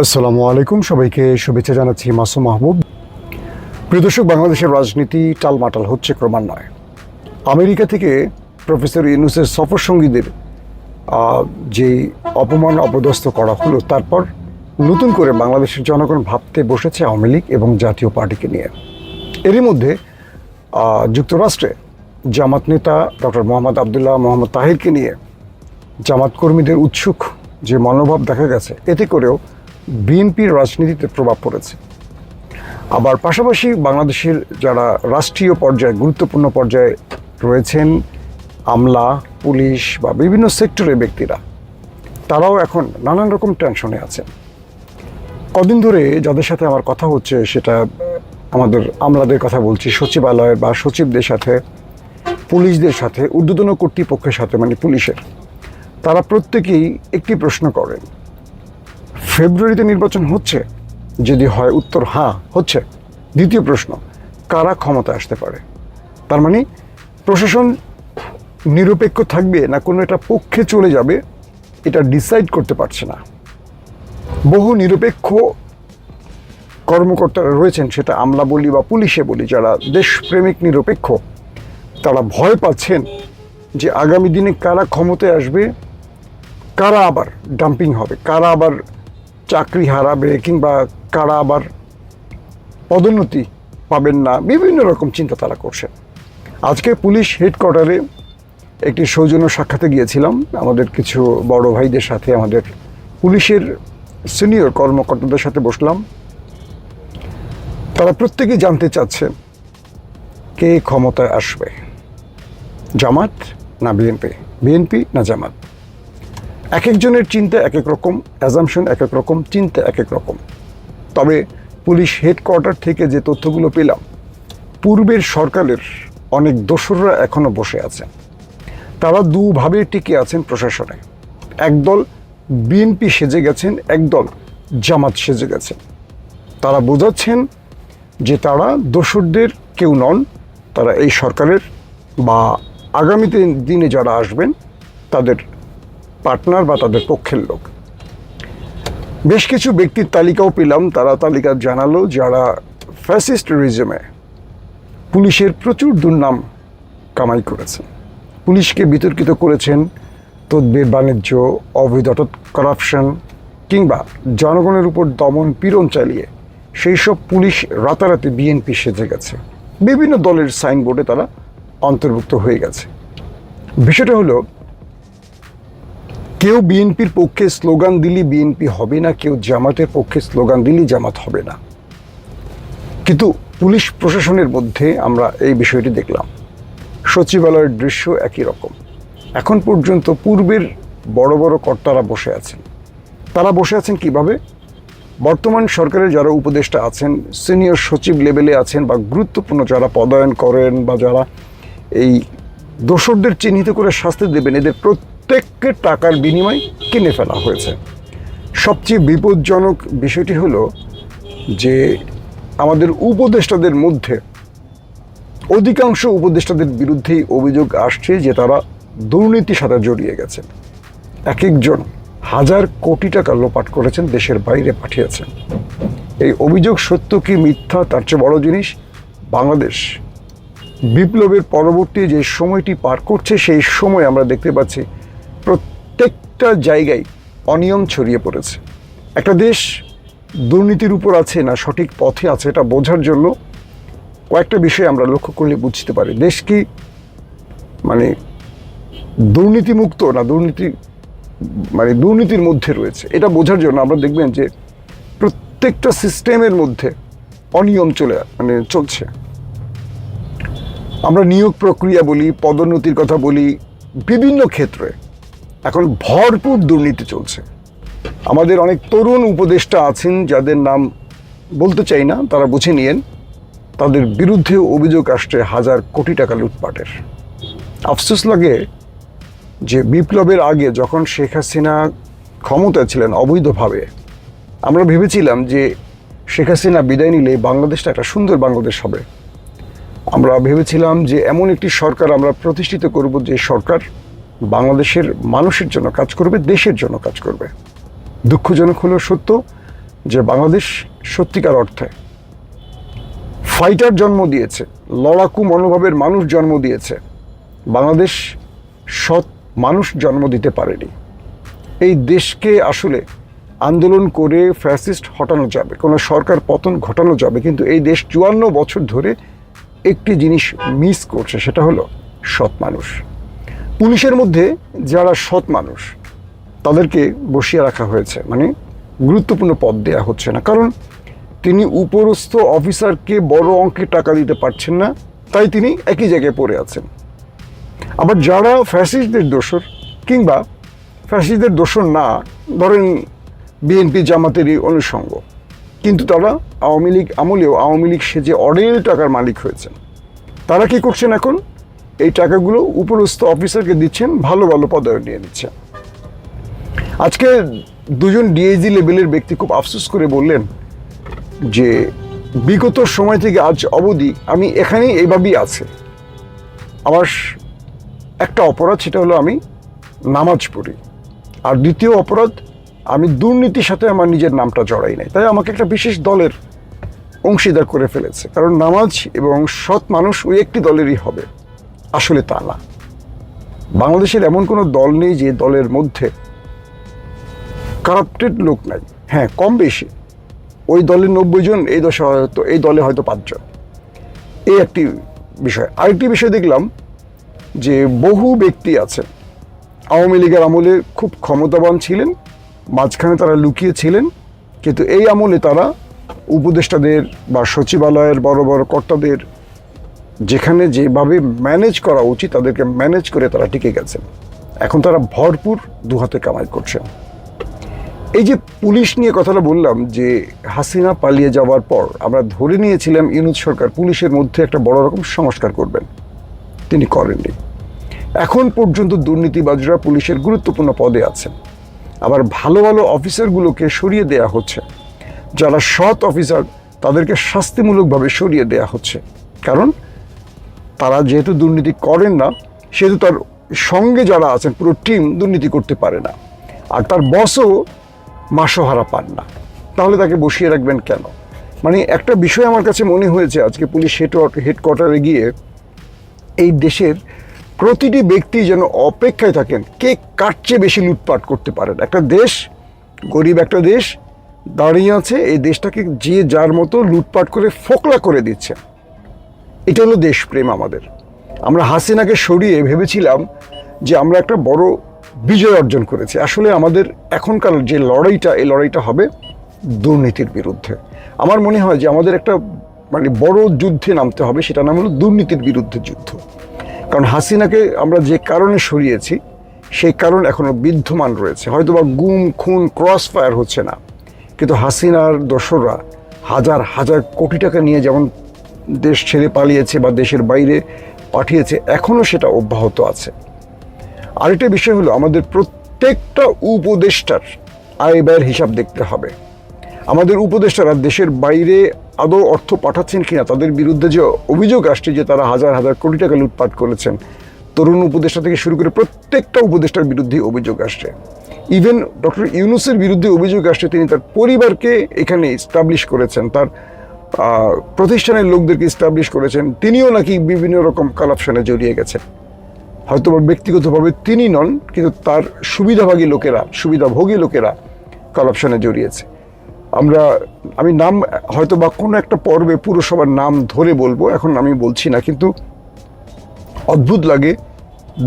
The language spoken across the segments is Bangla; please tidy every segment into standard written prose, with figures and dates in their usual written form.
আসসালামু আলাইকুম, সবাইকে শুভেচ্ছা জানাচ্ছি মাসুম মাহবুব। প্রিয় দর্শক, বাংলাদেশের রাজনীতি টালমাটাল হচ্ছে ক্রমান্বয়ে। আমেরিকা থেকে প্রফেসর ইউনূসের সফরসঙ্গীদের যে অপমান অপদস্থ করা হলো, তারপর নতুন করে বাংলাদেশের জনগণ ভাবতে বসেছে আওয়ামী লীগ এবং জাতীয় পার্টিকে নিয়ে। এরই মধ্যে যুক্তরাষ্ট্রে জামাত নেতা ডক্টর মোহাম্মদ আবদুল্লাহ মোহাম্মদ তাহিরকে নিয়ে জামাত কর্মীদের উৎসুক যে মনোভাব দেখা গেছে, এতে করেও বিএনপির রাজনীতিতে প্রভাব পড়েছে। আবার পাশাপাশি বাংলাদেশের যারা রাষ্ট্রীয় পর্যায়ে গুরুত্বপূর্ণ পর্যায়ে রয়েছেন, আমলা, পুলিশ বা বিভিন্ন সেক্টরের ব্যক্তিরা, তারাও এখন নানান রকম টেনশনে আছেন। কদিন ধরে যাদের সাথে আমার কথা হচ্ছে, সেটা আমাদের আমলাদের কথা বলছি, সচিবালয়ের বা সচিবদের সাথে, পুলিশদের সাথে, ঊর্ধ্বতন কর্তৃপক্ষের সাথে, মানে পুলিশের, তারা প্রত্যেকেই একটি প্রশ্ন করেন, ফেব্রুয়ারিতে নির্বাচন হচ্ছে? যদি হয় উত্তর হ্যাঁ হচ্ছে। দ্বিতীয় প্রশ্ন, কারা ক্ষমতায় আসতে পারে? তার মানে প্রশাসন নিরপেক্ষ থাকবে না কোনো একটা পক্ষে চলে যাবে, এটা ডিসাইড করতে পারছে না। বহু নিরপেক্ষ কর্মকর্তারা রয়েছেন, সেটা আমলা বলি বা পুলিশে বলি, যারা দেশপ্রেমিক নিরপেক্ষ, তারা ভয় পাচ্ছেন যে আগামী দিনে কারা ক্ষমতায় আসবে, কারা আবার ডাম্পিং হবে, কারা আবার চাকরি হারাবে, কিংবা কারা আবার পদোন্নতি পাবেন না। বিভিন্ন রকম চিন্তা তারা করছেন। আজকে পুলিশ হেডকোয়ার্টারে একটি সৌজন্য সাক্ষাতে গিয়েছিলাম আমাদের কিছু বড় ভাইদের সাথে, আমাদের পুলিশের সিনিয়র কর্মকর্তাদের সাথে বসলাম। তারা প্রত্যেকেই জানতে চাচ্ছেন কে ক্ষমতায় আসবে, জামাত না বিএনপি, বিএনপি না জামাত। এক একজনের চিন্তা এক এক রকম, অ্যাজামশন এক এক রকম, চিন্তা এক এক রকম। তবে পুলিশ হেডকোয়ার্টার থেকে যে তথ্যগুলো পেলাম, পূর্বের সরকারের অনেক দোসররা এখনও বসে আছেন। তারা দুভাবে টিকে আছেন প্রশাসনে। একদল বিএনপি সেজে গেছেন, একদল জামাত সেজে গেছেন। তারা বোঝাচ্ছেন যে তারা দোসরদের কেউ নন, তারা এই সরকারের বা আগামীতে দিনে যারা আসবেন তাদের পার্টনার বা তাদের পক্ষের লোক। বেশ কিছু ব্যক্তির তালিকাও পেলাম, তারা তালিকা জানালো যারা ফ্যাসিস্ট রিজিমে পুলিশের প্রচুর দুর্নাম কামাই করেছেন, পুলিশকে বিতর্কিত করেছেন, তদবির বাণিজ্য, অবৈধ করাপশন কিংবা জনগণের উপর দমন পীড়ন চালিয়ে সেই সব পুলিশ রাতারাতি বিএনপি সেজে গেছে। বিভিন্ন দলের সাইনবোর্ডে তারা অন্তর্ভুক্ত হয়ে গেছে। বিষয়টা হলো, কেউ বিএনপির পক্ষে স্লোগান দিলি বিএনপি হবে না, কেউ জামাতের পক্ষে স্লোগান দিলি জামাত হবে না। কিন্তু পুলিশ প্রশাসনের মধ্যে আমরা এই বিষয়টি দেখলাম। সচিবালয়ের দৃশ্য একই রকম। এখন পর্যন্ত পূর্বের বড় বড় কর্তারা বসে আছেন। তারা বসে আছেন কিভাবে? বর্তমান সরকারের যারা উপদেষ্টা আছেন, সিনিয়র সচিব লেভেলে আছেন, বা গুরুত্বপূর্ণ যারা পদায়ন করেন বা যারা এই দোসরদের চিহ্নিত করে শাস্তি দেবেন, এদের প্রত্যেককে টাকার বিনিময়ে কিনে ফেলা হয়েছে। সবচেয়ে বিপজ্জনক বিষয়টি হলো যে আমাদের উপদেষ্টাদের মধ্যে অধিকাংশ উপদেষ্টাদের বিরুদ্ধেই অভিযোগ আসছে যে তারা দুর্নীতির সাথে জড়িয়ে গেছেন। এক একজন হাজার কোটি টাকা লোপাট করেছেন, দেশের বাইরে পাঠিয়েছেন। এই অভিযোগ সত্য কি মিথ্যা, তার চেয়ে বড় জিনিস, বাংলাদেশ বিপ্লবের পরবর্তী যে সময়টি পার করছে, সেই সময় আমরা দেখতে পাচ্ছি প্রত্যেকটা জায়গায় অনিয়ম ছড়িয়ে পড়েছে। একটা দেশ দুর্নীতির উপর আছে না সঠিক পথে আছে, এটা বোঝার জন্য কয়েকটা বিষয় আমরা লক্ষ্য করলে বুঝতে পারি দেশ কি মানে দুর্নীতিমুক্ত না দুর্নীতির মধ্যে রয়েছে। এটা বোঝার জন্য আমরা দেখবেন যে প্রত্যেকটা সিস্টেমের মধ্যে অনিয়ম চলছে। আমরা নিয়োগ প্রক্রিয়া বলি, পদোন্নতির কথা বলি, বিভিন্ন ক্ষেত্রে এখন ভরপুর দুর্নীতি চলছে। আমাদের অনেক তরুণ উপদেষ্টা আছেন, যাদের নাম বলতে চাই না, তারা বুঝে নিয়েন, তাদের বিরুদ্ধে অভিযোগ আসছে হাজার কোটি টাকা লুটপাটের। আফসোস লাগে যে বিপ্লবের আগে যখন শেখ হাসিনা ক্ষমতায় ছিলেন অবৈধভাবে, আমরা ভেবেছিলাম যে শেখ হাসিনা বিদায় নিলে বাংলাদেশটা একটা সুন্দর বাংলাদেশ হবে। আমরা ভেবেছিলাম যে এমন একটি সরকার আমরা প্রতিষ্ঠিত করব, যে সরকার বাংলাদেশের মানুষের জন্য কাজ করবে, দেশের জন্য কাজ করবে। দুঃখজনক হলেও সত্য, যে বাংলাদেশ সত্যিকার অর্থে ফাইটার জন্ম দিয়েছে, লড়াকু মনোভাবের মানুষ জন্ম দিয়েছে। বাংলাদেশ সৎ মানুষ জন্ম দিতে পারেনি। এই দেশকে আসলে আন্দোলন করে ফ্যাসিস্ট হটানো যাবে, কোনো সরকার পতন ঘটানো যাবে, কিন্তু এই দেশ 54 বছর ধরে একটি জিনিস মিস করছে, সেটা হলো সৎ মানুষ। পুলিশের মধ্যে যারা সৎ মানুষ তাদেরকে বসিয়ে রাখা হয়েছে, মানে গুরুত্বপূর্ণ পদ দেওয়া হচ্ছে না, কারণ তিনি উপরস্থ অফিসারকে বড় অঙ্কের টাকা দিতে পারছেন না, তাই তিনি একই জায়গায় পড়ে আছেন। আবার যারা ফ্যাসিস্টদের দোসর কিংবা ফ্যাসিস্টদের দোসর না, ধরেন বিএনপি জামাতেরই অনুষঙ্গ, কিন্তু তারা আওয়ামী লীগ আমলেও আওয়ামী লীগ সেজে অঢেল টাকার মালিক হয়েছেন। তারা কি করছেন এখন? এই টাকাগুলো উপরস্থ অফিসারকে দিচ্ছেন, ভালো ভালো পদে নিয়ে নিচ্ছেন। আজকে দুজন ডিআইজি লেভেলের ব্যক্তি খুব আফসোস করে বললেন যে বিগত সময় থেকে আজ অবধি আমি এখানেই এইভাবেই আছে। আমার একটা অপরাধ, সেটা হলো আমি নামাজ পড়ি, আর দ্বিতীয় অপরাধ আমি দুর্নীতির সাথে আমার নিজের নামটা জড়াই নাই, তাই আমাকে একটা বিশেষ দলের অংশীদার করে ফেলেছে, কারণ নামাজ এবং সৎ মানুষ ওই একটি দলেরই হবে। আসলে তা না। বাংলাদেশের এমন কোনো দল নেই যে দলের মধ্যে কারাপ্টেড লোক নাই। হ্যাঁ, কম বেশি ওই দলের 90 জন, এই দলে হয়তো 5 জন। এই একটি বিষয়। আরেকটি বিষয় দেখলাম যে বহু ব্যক্তি আছেন আওয়ামী লীগের আমলে খুব ক্ষমতাবান ছিলেন, মাঝখানে তারা লুকিয়ে ছিলেন, কিন্তু এই আমলে তারা উপদেষ্টাদের বা সচিবালয়ের বড় বড় কর্তাদের যেখানে যেভাবে ম্যানেজ করা উচিত তাদেরকে ম্যানেজ করে তারা টিকে গেছেন। এখন তারা ভরপুর দুহাতে কামাই করছেন। এই যে পুলিশ নিয়ে কথাটা বললাম, যে হাসিনা পালিয়ে যাওয়ার পর আমরা ধরে নিয়েছিলাম ইউনূস সরকার পুলিশের মধ্যে একটা বড় রকম সংস্কার করবেন, তিনি করেননি। এখন পর্যন্ত দুর্নীতিবাজরা পুলিশের গুরুত্বপূর্ণ পদে আছেন। আবার ভালো ভালো অফিসারগুলোকে সরিয়ে দেয়া হচ্ছে, যারা সৎ অফিসার তাদেরকে শাস্তিমূলকভাবে সরিয়ে দেয়া হচ্ছে, কারণ তারা যেহেতু দুর্নীতি করেন না, সেহেতু তার সঙ্গে যারা আছেন পুরো টিম দুর্নীতি করতে পারে না, আর তার বসও মাসোহারা পান না। তাহলে তাকে বসিয়ে রাখবেন কেন? মানে একটা বিষয় আমার কাছে মনে হয়েছে আজকে পুলিশ হেডকোয়ার্টারে গিয়ে, এই দেশের প্রতিটি ব্যক্তি যেন অপেক্ষায় থাকেন কে কার চেয়ে বেশি লুটপাট করতে পারেন। একটা দেশ, গরিব একটা দেশ দাঁড়িয়ে আছে, এই দেশটাকে যে যার মতো লুটপাট করে ফোকলা করে দিচ্ছে। এটা হলো দেশপ্রেম আমাদের। আমরা হাসিনাকে সরিয়ে ভেবেছিলাম যে আমরা একটা বড় বিজয় অর্জন করেছি। আসলে আমাদের এখনকার যে লড়াইটা, এই লড়াইটা হবে দুর্নীতির বিরুদ্ধে। আমার মনে হয় যে আমাদের একটা বড় যুদ্ধে নামতে হবে, সেটা নাম হলো দুর্নীতির বিরুদ্ধে যুদ্ধ। কারণ হাসিনাকে আমরা যে কারণে সরিয়েছি সেই কারণ এখনো বিদ্যমান রয়েছে। হয়তো বা গুম খুন ক্রস ফায়ার হচ্ছে না, কিন্তু হাসিনার দোসররা হাজার হাজার কোটি টাকা নিয়ে যেমন দেশ ছেড়ে পালিয়েছে বা দেশের বাইরে পাঠিয়েছে, এখনও সেটা অব্যাহত আছে। আরেকটা বিষয় হলো আমাদের প্রত্যেকটা উপদেষ্টার আয় ব্যয়ের হিসাব দেখতে হবে। আমাদের উপদেষ্টারা দেশের বাইরে আদৌ অর্থ পাঠাচ্ছেন কিনা, তাদের বিরুদ্ধে যে অভিযোগ আসছে যে তারা হাজার হাজার কোটি টাকা লুটপাট করেছেন, তরুণ উপদেষ্টা থেকে শুরু করে প্রত্যেকটা উপদেষ্টার বিরুদ্ধে অভিযোগ আসছে। ইভেন ডক্টর ইউনূসের বিরুদ্ধে অভিযোগ আসছে, তিনি তার পরিবারকে এখানে এস্টাবলিশ করেছেন, তার প্রতিষ্ঠানের লোকদেরকে এস্টাবলিশ করেছেন। তিনিও নাকি বিভিন্ন রকম কারাপশনে জড়িয়ে গেছেন। হয়তো ব্যক্তিগতভাবে তিনি নন, কিন্তু তার সুবিধাভোগী লোকেরা কারাপশনে জড়িয়েছে। আমি নাম হয়তো বা কোনো একটা পর্বে পুরসভার নাম ধরে বলবো, এখন আমি বলছি না, কিন্তু অদ্ভুত লাগে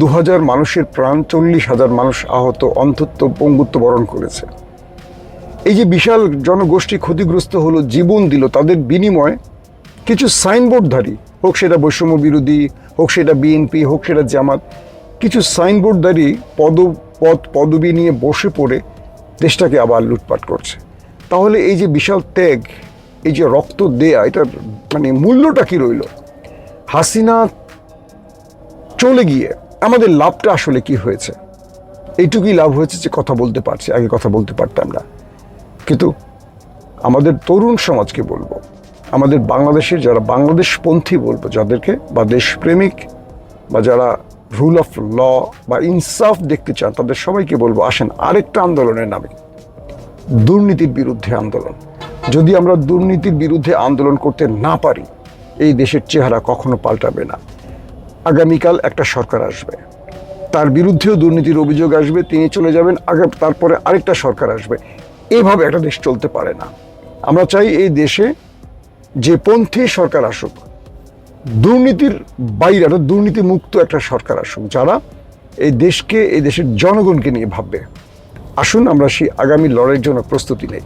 2000 মানুষের প্রাণ, 40,000 মানুষ আহত, অন্তত পঙ্গুত্ব বরণ করেছে। এই যে বিশাল জনগোষ্ঠী ক্ষতিগ্রস্ত হলো, জীবন দিল, তাদের বিনিময়ে কিছু সাইনবোর্ডধারী, হোক সেটা বৈষম্য বিরোধী, হোক সেটা বিএনপি, হোক সেটা জামাত, কিছু সাইনবোর্ডধারী পদবি নিয়ে বসে পড়ে দেশটাকে আবার লুটপাট করছে। তাহলে এই যে বিশাল ত্যাগ, এই যে রক্ত দেয়া, এটার মূল্যটা কি রইল? হাসিনা চলে গিয়ে আমাদের লাভটা আসলে কি হয়েছে? এইটুকুই লাভ হয়েছে যে কথা বলতে পারছি, আগে কথা বলতে পারতাম না। কিন্তু আমাদের তরুণ সমাজকে বলবো, আমাদের বাংলাদেশের যারা বাংলাদেশপন্থী বলবো যাদেরকে, বা দেশপ্রেমিক, বা যারা রুল অফ ল বা ইনসাফ দেখতে চান, তাদের সবাইকে বলবো, আসেন আরেকটা আন্দোলনের নামে, দুর্নীতির বিরুদ্ধে আন্দোলন। যদি আমরা দুর্নীতির বিরুদ্ধে আন্দোলন করতে না পারি, এই দেশের চেহারা কখনো পাল্টাবে না। আগামীকাল একটা সরকার আসবে, তার বিরুদ্ধেও দুর্নীতির অভিযোগ আসবে, তিনি চলে যাবেন, তারপরে আরেকটা সরকার আসবে। এভাবে একটা দেশ চলতে পারে না। আমরা চাই এই দেশে যে পন্থী সরকার আসুক, দুর্নীতির বাইরে একটা দুর্নীতি মুক্ত একটা সরকার আসুক, যারা এই দেশকে, এই দেশের জনগণকে নিয়ে ভাববে। আসুন আমরা সেই আগামী লড়াইয়ের জন্য প্রস্তুতি নেই।